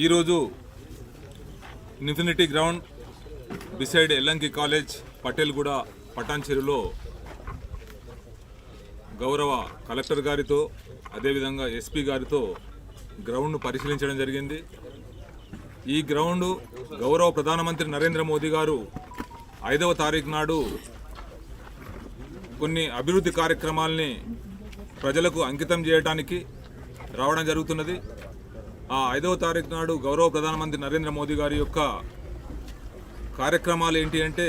ఈరోజు infinity ground beside Ellanki college Patelguda పటాన్చెరులో గౌరవ కలెక్టర్ గారితో అదేవిధంగా ఎస్పీ గారితో గ్రౌండ్ను పరిశీలించడం జరిగింది. ఈ గ్రౌండ్ గౌరవ ప్రధానమంత్రి నరేంద్ర మోదీ గారు 5వ తారీఖు నాడు కొన్ని అభివృద్ధి కార్యక్రమాల్ని ప్రజలకు అంకితం చేయడానికి రావడం జరుగుతున్నది. ఆ 5వ తారీఖు నాడు గౌరవ ప్రధానమంత్రి నరేంద్ర మోదీ గారి యొక్క కార్యక్రమాలు ఏంటి అంటే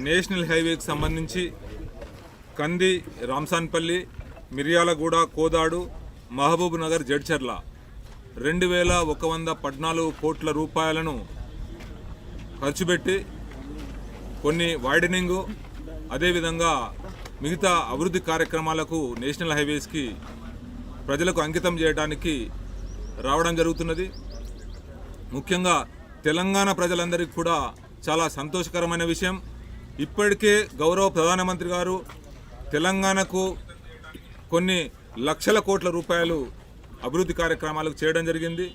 నేషనల్ హైవేకి సంబంధించి కంది, రాంసాన్పల్లి, మిర్యాలగూడ, కోదాడు, మహబూబ్ నగర్, జడ్చర్ల 2114 కోట్ల రూపాయలను ఖర్చు పెట్టి కొన్ని వైడనింగు అదేవిధంగా మిగతా అభివృద్ధి కార్యక్రమాలకు నేషనల్ హైవేస్కి ప్రజలకు అంకితం చేయడానికి రావడం జరుగుతున్నది. ముఖ్యంగా తెలంగాణ ప్రజలందరికీ కూడా చాలా సంతోషకరమైన విషయం. ఇప్పటికే గౌరవ ప్రధానమంత్రి గారు తెలంగాణకు కొన్ని లక్షల కోట్ల రూపాయలు అభివృద్ధి కార్యక్రమాలకు చేయడం జరిగింది.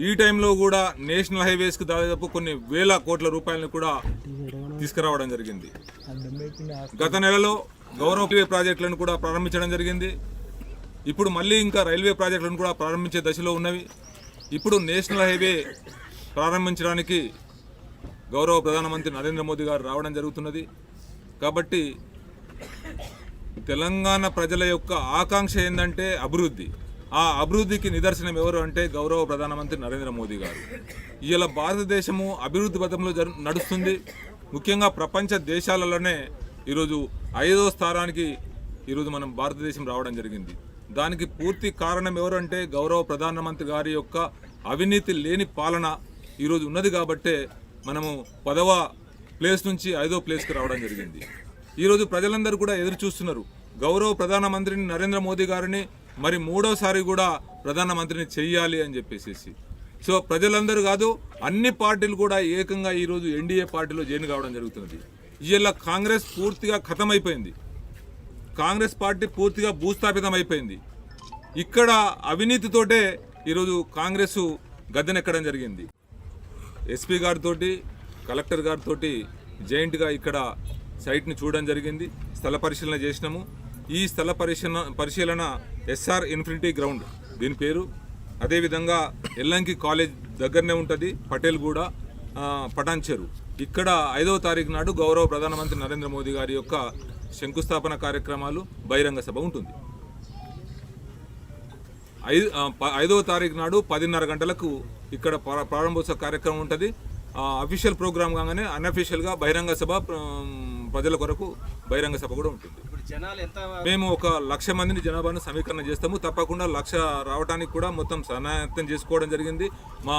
ఈ టైంలో కూడా నేషనల్ హైవేస్కి దాదాపు కొన్ని వేల కోట్ల రూపాయలను కూడా తీసుకురావడం జరిగింది. గత నెలలో గౌరవ రైల్వే ప్రాజెక్టులను కూడా ప్రారంభించడం జరిగింది. ఇప్పుడు మళ్ళీ ఇంకా రైల్వే ప్రాజెక్టులను కూడా ప్రారంభించే దశలో ఉన్నవి. ఇప్పుడు నేషనల్ హైవే ప్రారంభించడానికి గౌరవ ప్రధానమంత్రి నరేంద్ర మోదీ గారు రావడం జరుగుతున్నది. కాబట్టి తెలంగాణ ప్రజల యొక్క ఆకాంక్ష ఏంటంటే అభివృద్ధి. ఆ అభివృద్ధికి నిదర్శనం ఎవరు అంటే గౌరవ ప్రధానమంత్రి నరేంద్ర మోదీ గారు. ఇవాళ భారతదేశము అభివృద్ధి పథంలో నడుస్తుంది. ముఖ్యంగా ప్రపంచ దేశాలలోనే ఈరోజు 5వ స్థానానికి ఈరోజు మనం భారతదేశం రావడం జరిగింది. దానికి పూర్తి కారణం ఎవరు అంటే గౌరవ ప్రధానమంత్రి గారి యొక్క అవినీతి లేని పాలన ఈరోజు ఉన్నది. కాబట్టే మనము 10వ ప్లేస్ నుంచి 5వ ప్లేస్కి రావడం జరిగింది. ఈరోజు ప్రజలందరూ కూడా ఎదురు చూస్తున్నారు గౌరవ ప్రధానమంత్రిని నరేంద్ర మోదీ గారిని మరి 3వసారి కూడా ప్రధానమంత్రిని చెయ్యాలి అని చెప్పేసి. సో ప్రజలందరూ కాదు అన్ని పార్టీలు కూడా ఏకంగా ఈరోజు ఎన్డీఏ పార్టీలో జాయిన్ కావడం జరుగుతున్నది. ఇవాళ కాంగ్రెస్ పూర్తిగా ఖతమైపోయింది. కాంగ్రెస్ పార్టీ పూర్తిగా భూస్థాపితం అయిపోయింది. ఇక్కడ అవినీతితోటే ఈరోజు కాంగ్రెస్ గద్దెనెక్కడం జరిగింది. ఎస్పీ గారితో కలెక్టర్ గారితో జాయింట్గా ఇక్కడ సైట్ని చూడడం జరిగింది. స్థల పరిశీలన చేసినాము. ఈ స్థల పరిశీలన ఎస్ఆర్ ఇన్ఫినిటీ గ్రౌండ్ దీని పేరు. అదేవిధంగా ఎల్లంకి కాలేజ్ దగ్గరనే ఉంటుంది పటేల్గూడ పటాన్చెరు. ఇక్కడ 5వ తారీఖు నాడు గౌరవ ప్రధానమంత్రి నరేంద్ర మోదీ గారి యొక్క శంకుస్థాపన కార్యక్రమాలు బహిరంగ సభ ఉంటుంది. 5వ తారీఖు నాడు 10:30 గంటలకు ఇక్కడ ప్రారంభోత్సవ కార్యక్రమం ఉంటుంది. అఫీషియల్ ప్రోగ్రామ్ కాగానే అన్అఫీషియల్గా బహిరంగ సభ ప్రజల కొరకు బహిరంగ సభ కూడా ఉంటుంది. మేము 1,00,000 మందిని జనాభాను సమీకరణ చేస్తాము. తప్పకుండా 1,00,000 రావడానికి కూడా మొత్తం సన్నాహం చేసుకోవడం జరిగింది. మా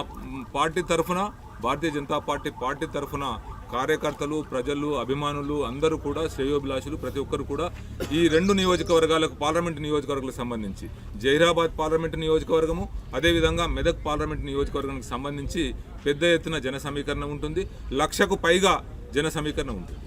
పార్టీ తరఫున భారతీయ జనతా పార్టీ తరఫున కార్యకర్తలు, ప్రజలు, అభిమానులు అందరూ కూడా శ్రేయోభిలాషులు ప్రతి ఒక్కరు కూడా ఈ 2 నియోజకవర్గాలకు పార్లమెంటు నియోజకవర్గాలకు సంబంధించి జహీరాబాద్ పార్లమెంటు నియోజకవర్గము అదేవిధంగా మెదక్ పార్లమెంటు నియోజకవర్గానికి సంబంధించి పెద్ద ఎత్తున జన సమీకరణ ఉంటుంది. 1,00,000కు పైగా జన సమీకరణ ఉంటుంది.